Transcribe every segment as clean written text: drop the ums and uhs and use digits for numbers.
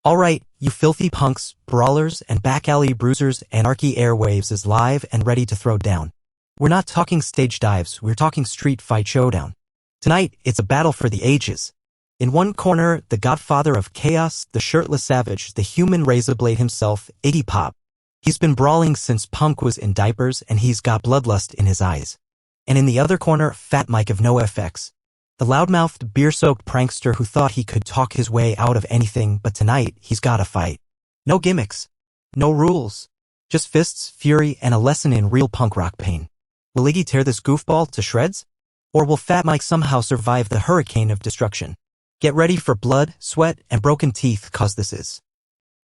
Alright, you filthy punks, brawlers, and back alley bruisers, Anarchy Airwaves is live and ready to throw down. We're not talking stage dives, we're talking street fight showdown. Tonight, it's a battle for the ages. In one corner, the godfather of chaos, the shirtless savage, the human razor blade himself, Iggy Pop. He's been brawling since Punk was in diapers and he's got bloodlust in his eyes. And in the other corner, Fat Mike of NoFX. The loudmouthed, beer-soaked prankster who thought he could talk his way out of anything, but tonight, he's gotta fight. No gimmicks. No rules. Just fists, fury, and a lesson in real punk rock pain. Will Iggy tear this goofball to shreds? Or will Fat Mike somehow survive the hurricane of destruction? Get ready for blood, sweat, and broken teeth, cause this is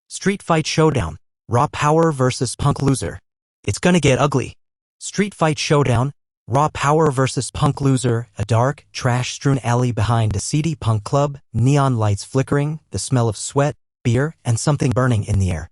Street Fight Showdown. Raw Power versus Punk Loser. It's gonna get ugly. Street Fight Showdown. Raw Power versus Punk Loser, a dark, trash-strewn alley behind a seedy punk club, neon lights flickering, the smell of sweat, beer, and something burning in the air.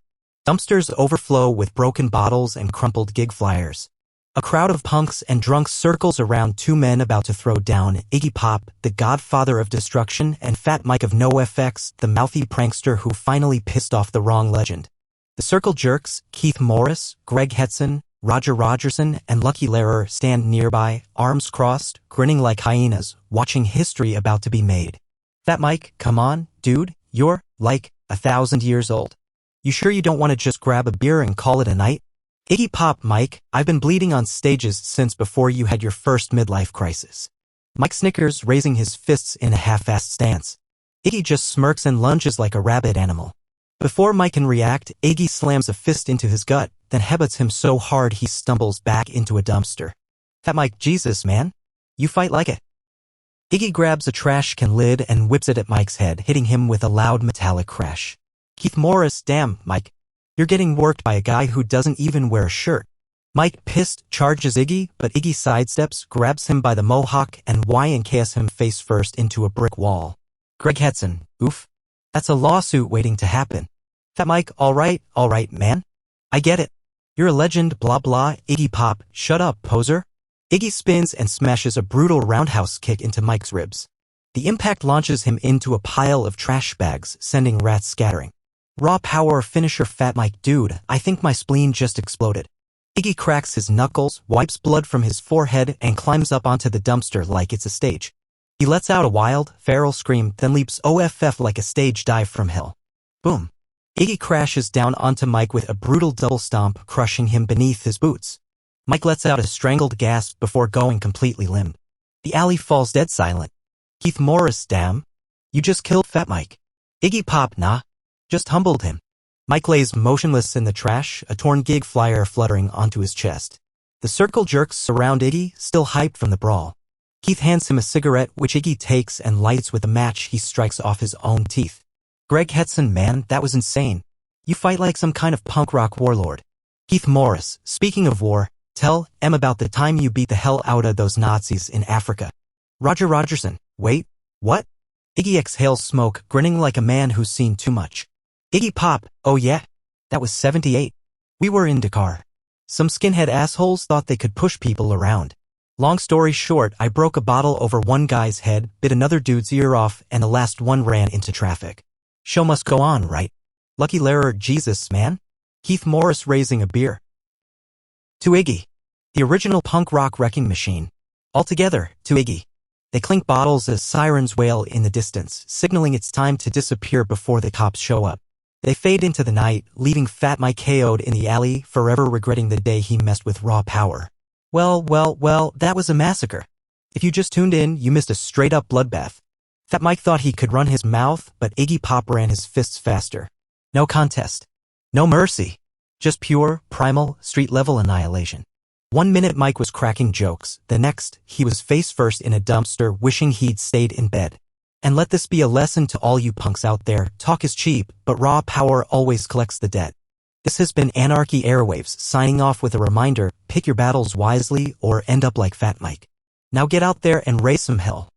Dumpsters overflow with broken bottles and crumpled gig flyers. A crowd of punks and drunks circles around two men about to throw down Iggy Pop, the godfather of destruction, and Fat Mike of NoFX, the mouthy prankster who finally pissed off the wrong legend. The circle jerks, Keith Morris, Greg Hetson, Roger Rogerson, and Lucky Lehrer stand nearby, arms crossed, grinning like hyenas, watching history about to be made. Fat Mike, come on, dude, you're, like, 1,000 years old. You sure you don't want to just grab a beer and call it a night? Iggy Pop, Mike, I've been bleeding on stages since before you had your first midlife crisis. Mike snickers, raising his fists in a half-assed stance. Iggy just smirks and lunges like a rabid animal. Before Mike can react, Iggy slams a fist into his gut, then headbutts him so hard he stumbles back into a dumpster. Fat Mike, Jesus, man. You fight like it. Iggy grabs a trash can lid and whips it at Mike's head, hitting him with a loud metallic crash. Keith Morris, damn, Mike. You're getting worked by a guy who doesn't even wear a shirt. Mike, pissed, charges Iggy, but Iggy sidesteps, grabs him by the mohawk, and YNKs him face first into a brick wall. Greg Hetson, oof. That's a lawsuit waiting to happen. Fat Mike, alright, man. I get it. You're a legend, blah blah. Iggy Pop, shut up, poser. Iggy spins and smashes a brutal roundhouse kick into Mike's ribs. The impact launches him into a pile of trash bags, sending rats scattering. Raw power finisher. Fat Mike, dude, I think my spleen just exploded. Iggy cracks his knuckles, wipes blood from his forehead, and climbs up onto the dumpster like it's a stage. He lets out a wild, feral scream, then leaps OFF like a stage dive from hell. Boom. Iggy crashes down onto Mike with a brutal double stomp, crushing him beneath his boots. Mike lets out a strangled gasp before going completely limp. The alley falls dead silent. Keith Morris, damn. You just killed Fat Mike. Iggy Pop, nah. Just humbled him. Mike lays motionless in the trash, a torn gig flyer fluttering onto his chest. The circle jerks surround Iggy, still hyped from the brawl. Keith hands him a cigarette, which Iggy takes and lights with a match he strikes off his own teeth. Greg Hetson, man, that was insane. You fight like some kind of punk rock warlord. Keith Morris, speaking of war, tell em about the time you beat the hell out of those Nazis in Africa. Roger Rogerson, wait, what? Iggy exhales smoke, grinning like a man who's seen too much. Iggy Pop, oh yeah? That was 78. We were in Dakar. Some skinhead assholes thought they could push people around. Long story short, I broke a bottle over one guy's head, bit another dude's ear off, and the last one ran into traffic. Show must go on, right? Lucky Lehrer, Jesus, man. Keith Morris raising a beer. To Iggy. The original punk rock wrecking machine. All together, to Iggy. They clink bottles as sirens wail in the distance, signaling it's time to disappear before the cops show up. They fade into the night, leaving Fat Mike KO'd in the alley, forever regretting the day he messed with raw power. Well, that was a massacre. If you just tuned in, you missed a straight-up bloodbath. Fat Mike thought he could run his mouth, but Iggy Pop ran his fists faster. No contest. No mercy. Just pure, primal, street-level annihilation. 1 minute Mike was cracking jokes, the next, he was face-first in a dumpster wishing he'd stayed in bed. And let this be a lesson to all you punks out there, talk is cheap, but raw power always collects the debt. This has been Anarchy Airwaves, signing off with a reminder, pick your battles wisely or end up like Fat Mike. Now get out there and raise some hell.